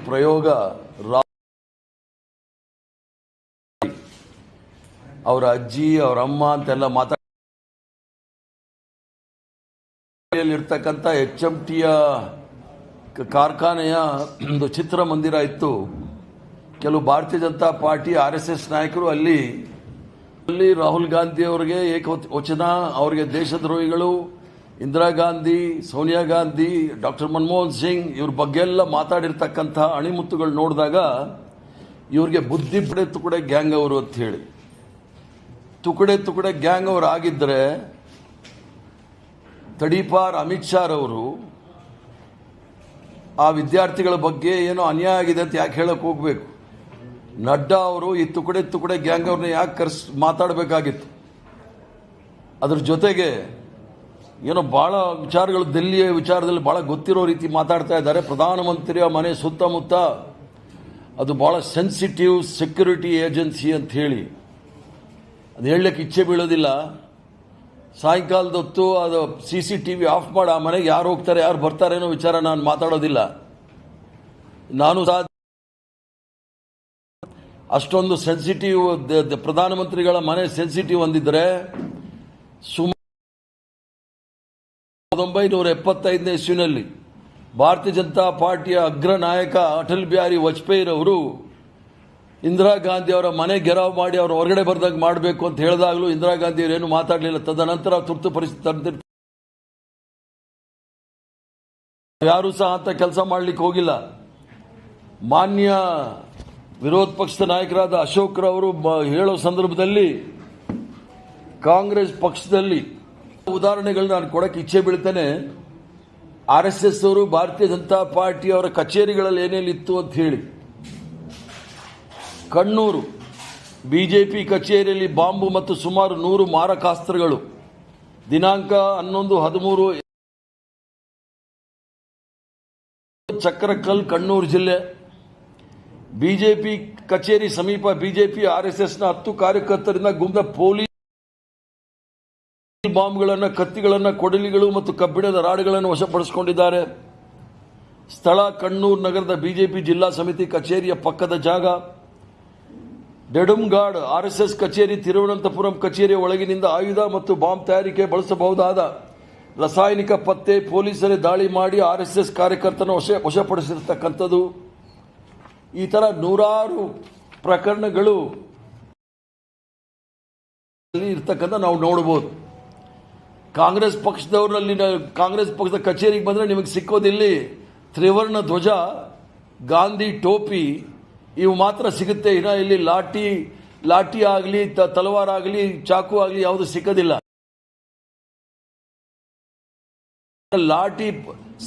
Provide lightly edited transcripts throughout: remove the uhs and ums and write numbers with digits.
ಪ್ರಯೋಗ ಅವರ ಅಜ್ಜಿ ಅವರ ಅಮ್ಮ ಅಂತೆಲ್ಲ ಇರ್ತಕ್ಕಂಥ HMTಯ ಕಾರ್ಖಾನೆಯ ಒಂದು ಚಿತ್ರಮಂದಿರ ಇತ್ತು. ಕೆಲವು ಭಾರತೀಯ ಜನತಾ ಪಾರ್ಟಿ RSS ನಾಯಕರು ಅಲ್ಲಿ ರಾಹುಲ್ ಗಾಂಧಿ ಅವರಿಗೆ ಏಕವಚನ, ಅವರಿಗೆ ದೇಶದ್ರೋಹಿಗಳು, ಇಂದಿರಾ ಗಾಂಧಿ, ಸೋನಿಯಾ ಗಾಂಧಿ, ಡಾಕ್ಟರ್ ಮನಮೋಹನ್ ಸಿಂಗ್ ಇವ್ರ ಬಗ್ಗೆ ಎಲ್ಲ ಮಾತಾಡಿರ್ತಕ್ಕಂಥ ಅಣಿಮುತ್ತುಗಳು ನೋಡಿದಾಗ ಇವ್ರಿಗೆ ಬುದ್ಧಿ ತುಕಡೆ ಗ್ಯಾಂಗ್ ಅವರು ಅಂತ ಹೇಳಿ, ತುಕಡೆ ಗ್ಯಾಂಗ್ ಅವರು ಆಗಿದ್ದರೆ ತಡೀಪಾರ್ ಅಮಿತ್ ಶಾ ಅವರು ಆ ವಿದ್ಯಾರ್ಥಿಗಳ ಬಗ್ಗೆ ಏನೋ ಅನ್ಯಾಯ ಆಗಿದೆ ಅಂತ ಯಾಕೆ ಹೇಳಕ್ ಹೋಗ್ಬೇಕು? ನಡ್ಡಾ ಅವರು ಈ ತುಕಡೆ ಗ್ಯಾಂಗ್ ಅವ್ರನ್ನ ಯಾಕೆ ಮಾತಾಡಬೇಕಾಗಿತ್ತು? ಅದ್ರ ಜೊತೆಗೆ ಏನೋ ಬಹಳ ವಿಚಾರಗಳು, ದಿಲ್ಲಿಯ ವಿಚಾರದಲ್ಲಿ ಬಹಳ ಗೊತ್ತಿರೋ ರೀತಿ ಮಾತಾಡ್ತಾ ಇದ್ದಾರೆ. ಪ್ರಧಾನಮಂತ್ರಿಯ ಮನೆ ಸುತ್ತಮುತ್ತ ಅದು ಬಹಳ ಸೆನ್ಸಿಟಿವ್ ಸೆಕ್ಯೂರಿಟಿ ಏಜೆನ್ಸಿ ಅಂತ ಹೇಳಿ ಅದು ಹೇಳಲಿಕ್ಕೆ ಇಚ್ಛೆ ಬೀಳೋದಿಲ್ಲ. ಸಾಯಂಕಾಲದ ಹೊತ್ತು ಅದು CCTV ಆಫ್ ಮಾಡಿ ಆ ಮನೆಗೆ ಯಾರು ಹೋಗ್ತಾರೆ ಯಾರು ಬರ್ತಾರೆ ಅನ್ನೋ ವಿಚಾರ ನಾನು ಮಾತಾಡೋದಿಲ್ಲ. ನಾನು ಅಷ್ಟೊಂದು ಸೆನ್ಸಿಟಿವ್, ಪ್ರಧಾನಮಂತ್ರಿಗಳ ಮನೆ ಸೆನ್ಸಿಟಿವ್ ಅಂದಿದ್ರೆ ಸುಮಾರು 1975ನೇ ಇಸ್ವಿನಲ್ಲಿ ಭಾರತೀಯ ಜನತಾ ಪಾರ್ಟಿಯ ಅಗ್ರ ನಾಯಕ ಅಟಲ್ ಬಿಹಾರಿ ವಾಜಪೇಯಿ ಅವರು ಇಂದಿರಾ ಗಾಂಧಿ ಅವರ ಮನೆ ಗೆರಾವ್ ಮಾಡಿ ಅವರು ಹೊರಗಡೆ ಬರ್ದಾಗ ಮಾಡಬೇಕು ಅಂತ ಹೇಳಿದಾಗಲೂ ಇಂದಿರಾ ಗಾಂಧಿ ಅವರೇನು ಮಾತಾಡಲಿಲ್ಲ. ತದನಂತರ ತುರ್ತು ಪರಿಸ್ಥಿತಿ ಯಾರು ಸಹ ಅಂತ ಕೆಲಸ ಮಾಡಲಿಕ್ಕೆ ಹೋಗಿಲ್ಲ. ಮಾನ್ಯ ವಿರೋಧ ಪಕ್ಷದ ನಾಯಕರಾದ ಅಶೋಕ್ ರವರು ಹೇಳೋ ಸಂದರ್ಭದಲ್ಲಿ ಕಾಂಗ್ರೆಸ್ ಪಕ್ಷದಲ್ಲಿ ಉದಾಹರಣೆಗಳು ನಾನು ಕೊಡಕ್ಕೆ ಇಚ್ಛೆ ಬೀಳ್ತೇನೆ. RSS ಅವರು ಭಾರತೀಯ ಜನತಾ ಪಾರ್ಟಿ ಅವರ ಕಚೇರಿಗಳಲ್ಲಿ ಏನೇನಿತ್ತು ಅಂತ ಹೇಳಿ, ಕಣ್ಣೂರು BJP ಕಚೇರಿಯಲ್ಲಿ ಬಾಂಬು ಮತ್ತು ಸುಮಾರು 100 ಮಾರಕಾಸ್ತ್ರಗಳು. ದಿನಾಂಕ 11-13 ಚಕ್ರಕಲ್, ಕಣ್ಣೂರು ಜಿಲ್ಲೆ. BJP ಕಚೇರಿ ಸಮೀಪ BJP RSSನ 10 ಕಾರ್ಯಕರ್ತರಿಂದ ಗುಂದ ಪೊಲೀಸ್ ಬಾಂಬ್ಗಳನ್ನು, ಕತ್ತಿಗಳನ್ನು, ಕೊಡಲಿಗಳು ಮತ್ತು ಕಬ್ಬಿಣದ ರಾಡ್ಗಳನ್ನು ವಶಪಡಿಸಿಕೊಂಡಿದ್ದಾರೆ. ಸ್ಥಳ ಕಣ್ಣೂರು ನಗರದ BJP ಜಿಲ್ಲಾ ಸಮಿತಿ ಕಚೇರಿಯ ಪಕ್ಕದ ಜಾಗ. ಡೆಡುಮ್ಗಾಡ್ RSS ಕಚೇರಿ, ತಿರುವನಂತಪುರಂ ಕಚೇರಿಯ ಒಳಗಿನಿಂದ ಆಯುಧ ಮತ್ತು ಬಾಂಬ್ ತಯಾರಿಕೆ ಬಳಸಬಹುದಾದ ರಾಸಾಯನಿಕ ಪತ್ತೆ. ಪೊಲೀಸರೇ ದಾಳಿ ಮಾಡಿ RSS ಕಾರ್ಯಕರ್ತನ ವಶಪಡಿಸಿರ್ತಕ್ಕಂಥದ್ದು. ಈ ತರ ನೂರಾರು ಪ್ರಕರಣಗಳು ಇರ್ತಕ್ಕಂಥ ನಾವು ನೋಡಬಹುದು. ಕಾಂಗ್ರೆಸ್ ಪಕ್ಷದವರಲ್ಲಿ, ಕಾಂಗ್ರೆಸ್ ಪಕ್ಷದ ಕಚೇರಿಗೆ ಬಂದ್ರೆ ನಿಮಗೆ ಸಿಕ್ಕೋದಿಲ್ಲಿ ತ್ರಿವರ್ಣ ಧ್ವಜ, ಗಾಂಧಿ ಟೋಪಿ ಇವು ಮಾತ್ರ ಸಿಗುತ್ತೆ. ಇನ್ನ ಇಲ್ಲಿ ಲಾಠಿ ಆಗಲಿ, ತಲವಾರ್ ಆಗಲಿ, ಚಾಕು ಆಗಲಿ ಯಾವುದು ಸಿಕ್ಕೋದಿಲ್ಲ. ಲಾಠಿ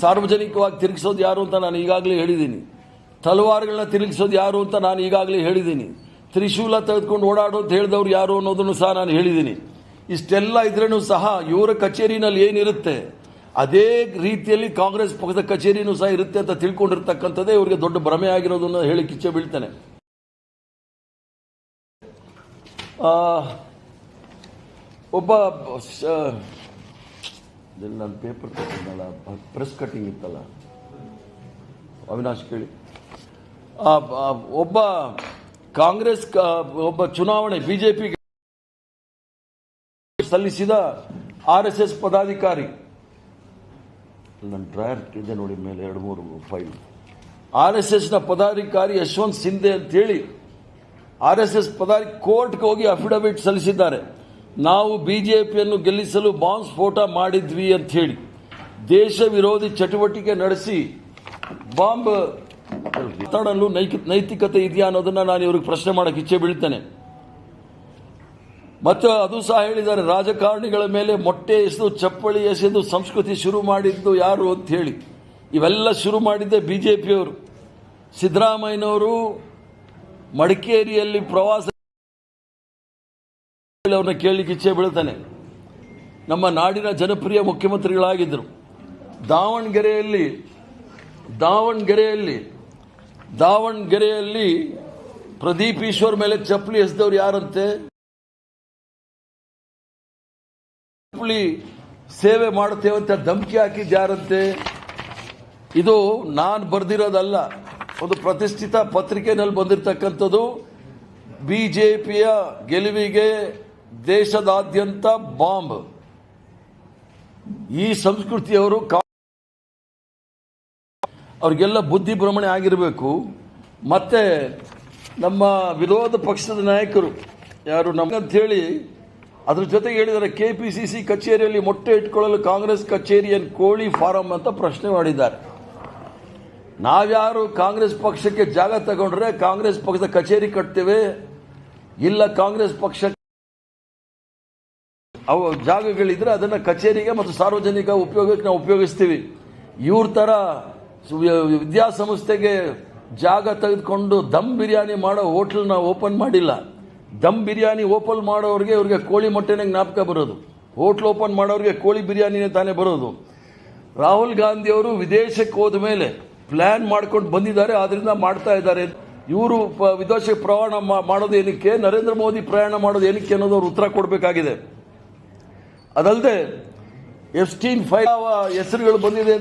ಸಾರ್ವಜನಿಕವಾಗಿ ತಿರುಗಿಸೋದು ಯಾರು ಅಂತ ನಾನು ಈಗಾಗಲೇ ಹೇಳಿದ್ದೀನಿ. ತಲವಾರ್ಗಳನ್ನ ತಿರುಗಿಸೋದು ಯಾರು ಅಂತ ನಾನು ಈಗಾಗಲೇ ಹೇಳಿದ್ದೀನಿ. ತ್ರಿಶೂಲ ತೆಗೆದುಕೊಂಡು ಓಡಾಡೋ ಅಂತ ಹೇಳಿದವರು ಯಾರು ಅನ್ನೋದನ್ನು ಸಹ ನಾನು ಹೇಳಿದ್ದೀನಿ. ಇಷ್ಟೆಲ್ಲ ಇದ್ರೂ ಸಹ ಇವರ ಕಚೇರಿನಲ್ಲಿ ಏನಿರುತ್ತೆ ಅದೇ ರೀತಿಯಲ್ಲಿ ಕಾಂಗ್ರೆಸ್ ಪಕ್ಷದ ಕಚೇರಿನೂ ಸಹ ಇರುತ್ತೆ ಅಂತ ತಿಳ್ಕೊಂಡಿರ್ತಕ್ಕಂಥದ್ದೇ ಇವರಿಗೆ ದೊಡ್ಡ ಭ್ರಮೆ ಆಗಿರೋದನ್ನು ಹೇಳಿಕ್ಕೆ ಇಚ್ಛೆ ಬೀಳ್ತೇನೆ. ಒಬ್ಬ ನಾನು ಪೇಪರ್ ಕೊಟ್ಟಿದ್ದಲ್ಲ, ಪ್ರೆಸ್ ಕಟಿಂಗ್ ಇತ್ತಲ್ಲ, ಅವಿನಾಶ್ ಕೇಳಿ. ಒಬ್ಬ ಕಾಂಗ್ರೆಸ್ ಒಬ್ಬ ಚುನಾವಣೆ BJP ಸಲ್ಲಿಸಿದ RSS ಪದಾಧಿಕಾರಿ, ನನ್ನ ಡ್ರಾಯರ್ ಇದೆ ನೋಡಿ ಮೇಲೆ 2-3 ಫೈಲ್, RSSನ ಪದಾಧಿಕಾರಿ ಯಶವಂತ್ ಸಿಂಧೆ ಅಂತ ಹೇಳಿ RSS ಕೋರ್ಟ್ಗೆ ಹೋಗಿ ಅಫಿಡವಿಟ್ ಸಲ್ಲಿಸಿದ್ದಾರೆ. ನಾವು BJPಯನ್ನು ಗೆಲ್ಲಿಸಲು ಬಾಂಬ್ ಸ್ಫೋಟ ಮಾಡಿದ್ವಿ ಅಂತ ಹೇಳಿ ದೇಶ ವಿರೋಧಿ ಚಟುವಟಿಕೆ ನಡೆಸಿ ಬಾಂಬ್ ಮಾತಾಡಲು ನೈತಿಕತೆ ಇದೆಯಾ ಅನ್ನೋದನ್ನ ನಾನು ಇವ್ರಿಗೆ ಪ್ರಶ್ನೆ ಮಾಡಕ್ಕೆ ಇಚ್ಛೆ ಬೀಳ್ತೇನೆ. ಮತ್ತು ಅದು ಸಹ ಹೇಳಿದ್ದಾರೆ, ರಾಜಕಾರಣಿಗಳ ಮೇಲೆ ಮೊಟ್ಟೆ ಎಸೆದು, ಚಪ್ಪಳಿ ಎಸೆದು ಸಂಸ್ಕೃತಿ ಶುರು ಮಾಡಿದ್ದು ಯಾರು ಅಂತ ಹೇಳಿ. ಇವೆಲ್ಲ ಶುರು ಮಾಡಿದ್ದೆ BJPಯವರು. ಸಿದ್ದರಾಮಯ್ಯನವರು ಮಡಿಕೇರಿಯಲ್ಲಿ ಪ್ರವಾಸ ಅವ್ರನ್ನ ಕೇಳಲಿಕ್ಕೆ ಇಚ್ಛೆ ಬೀಳ್ತಾನೆ. ನಮ್ಮ ನಾಡಿನ ಜನಪ್ರಿಯ ಮುಖ್ಯಮಂತ್ರಿಗಳಾಗಿದ್ದರು. ದಾವಣಗೆರೆಯಲ್ಲಿ ಪ್ರದೀಪ್ ಈಶ್ವರ್ ಮೇಲೆ ಚಪ್ಪಲಿ ಎಸೆದವ್ರು ಯಾರಂತೆ? ಚಪ್ಪಲಿ ಸೇವೆ ಮಾಡುತ್ತೇವೆ ಅಂತ ಧಮಕಿ ಹಾಕಿದ್ದು ಯಾರಂತೆ? ಇದು ನಾನು ಬರ್ದಿರೋದಲ್ಲ, ಒಂದು ಪ್ರತಿಷ್ಠಿತ ಪತ್ರಿಕೆಯಲ್ಲಿ ಬಂದಿರತಕ್ಕಂಥದ್ದು ಬಿಜೆಪಿಯ ಗೆಲುವಿಗೆ ದೇಶದಾದ್ಯಂತ ಬಾಂಬ್. ಈ ಸಂಸ್ಕೃತಿಯವರು ಅವ್ರಿಗೆಲ್ಲ ಬುದ್ಧಿ ಭ್ರಮಣೆ ಆಗಿರಬೇಕು. ಮತ್ತೆ ನಮ್ಮ ವಿರೋಧ ಪಕ್ಷದ ನಾಯಕರು ಯಾರು ನಮಗಂತ ಹೇಳಿ ಅದ್ರ ಜೊತೆಗೆ ಹೇಳಿದ್ದಾರೆ, ಕೆಪಿಸಿಸಿ ಕಚೇರಿಯಲ್ಲಿ ಮೊಟ್ಟೆ ಇಟ್ಕೊಳ್ಳಲು ಕಾಂಗ್ರೆಸ್ ಕಚೇರಿಯನ್ನು ಕೋಳಿ ಫಾರಂ ಅಂತ ಪ್ರಶ್ನೆ ಮಾಡಿದ್ದಾರೆ. ನಾವ್ಯಾರು ಕಾಂಗ್ರೆಸ್ ಪಕ್ಷಕ್ಕೆ ಜಾಗ ತಗೊಂಡ್ರೆ ಕಾಂಗ್ರೆಸ್ ಪಕ್ಷದ ಕಚೇರಿ ಕಟ್ತೇವೆ, ಇಲ್ಲ ಕಾಂಗ್ರೆಸ್ ಪಕ್ಷ ಅವು ಜಾಗಗಳಿದ್ರೆ ಅದನ್ನ ಕಚೇರಿಗೆ ಮತ್ತು ಸಾರ್ವಜನಿಕ ಉಪಯೋಗಕ್ಕೆ ನಾವು ಉಪಯೋಗಿಸ್ತೀವಿ. ಇವ್ರ ತರ ವಿದ್ಯಾಸಂಸ್ಥೆಗೆ ಜಾಗ ತೆಗೆದುಕೊಂಡು ದಮ್ ಬಿರಿಯಾನಿ ಮಾಡೋ ಹೋಟ್ಲ್ ನಾವು ಓಪನ್ ಮಾಡಿಲ್ಲ. ದಮ್ ಬಿರಿಯಾನಿ ಓಪನ್ ಮಾಡೋರಿಗೆ ಇವ್ರಿಗೆ ಕೋಳಿ ಮೊಟ್ಟೆನೇ ಜ್ಞಾಪಕ ಬರೋದು. ಹೋಟ್ಲ್ ಓಪನ್ ಮಾಡೋರಿಗೆ ಕೋಳಿ ಬಿರಿಯಾನಿನೇ ತಾನೇ ಬರೋದು. ರಾಹುಲ್ ಗಾಂಧಿ ಅವರು ವಿದೇಶಕ್ಕೆ ಹೋದ ಮೇಲೆ ಪ್ಲಾನ್ ಮಾಡ್ಕೊಂಡು ಬಂದಿದ್ದಾರೆ, ಆದ್ರಿಂದ ಮಾಡ್ತಾ ಇದ್ದಾರೆ. ಇವರು ವಿದೇಶಕ್ಕೆ ಪ್ರಯಾಣ ಮಾಡೋದು ಏನಕ್ಕೆ, ನರೇಂದ್ರ ಮೋದಿ ಪ್ರಯಾಣ ಮಾಡೋದು ಏನಕ್ಕೆ ಅನ್ನೋದು ಅವ್ರು ಉತ್ತರ ಕೊಡಬೇಕಾಗಿದೆ. ಅದಲ್ಲದೆ ಎಫ್ಸ್ಟೀನ್ ಫೈಲ್ ಹೆಸರುಗಳು ಬಂದಿದೆ.